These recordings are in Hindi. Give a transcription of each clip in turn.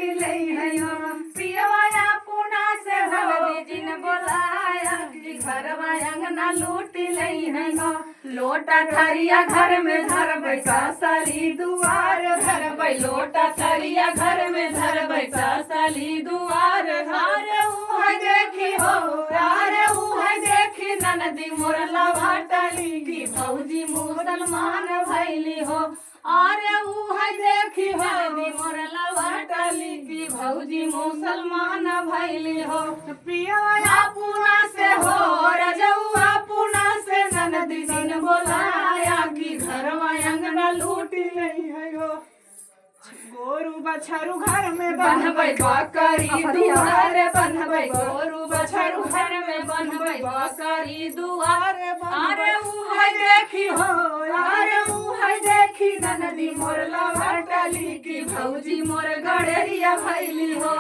लूटी ले है पियवा पुना से ननदी जी ने बोलाया कि घरवा अंगना लूटी ले है लोटा थरिया घर में धर बैठा साली दुआर धर बै लोटा थरिया घर में धर बैठा साली दुआर अरे ऊ है देखी हो अरे ऊ है देखी ननदी मोरला भाटली की भौजी मुसलमान भैली हो अरे ऊ है देखी ननदी मोरला भाटली की भौजी मुसलमान भैली हो पिया पुना से हो रजौआ पुना से ननदी दिन बोलाया कि घरवा अंगना लूटी नहीं है हो गोरू बछरू घर में बन्हबै बकरी दुआरे बन्हबै गोरू बछरू घर में बन्हबै बकरी दुआरे अरे ऊ है देखी हो अरे ऊ है देखी ननदी मोरला भाटली की भौजी मोर गड़ेरिया भैली हो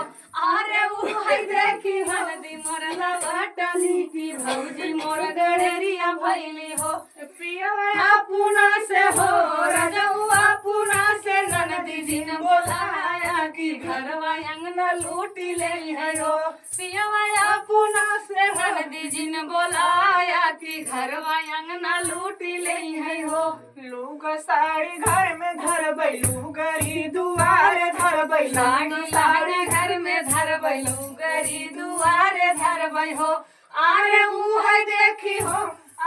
अरे ऊ है देखी ननदी मोरला भाटली की भौजी मोर गड़ेरिया भैली हो पिया पुना से हो रजौआ पुना से ननदी जी ने बोलाया कि घरवा अंगना लूटी ले है हो पिया पुना से ननदी जी ने बोलाया कि घरवा अंगना लूटी ले है हो लोग साड़ी घर में धर बैलू गरी दुआरे धर बैलाड़ी साड़ी घर में धर बैलू गरी दुआरे धर बै हो अरे ऊ है देखी हो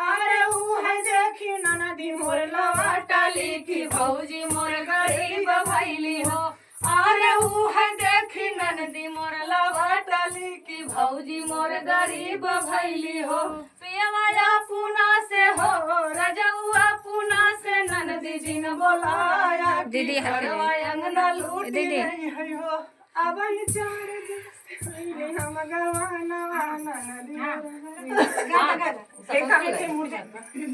अरे ऊ है देखी ननदी मोर लवाटली की भौजी मोर गरीब भैली हो अरे ऊ है देखी ननदी मोर लवाटली की भौजी मोर गरीब भैली हो पियवा पुना से हो रजौआ पुना से ननदी जी ने बोलाया दीदी अंगना लूटी दीदी हो अब चार हम गवाना ननदी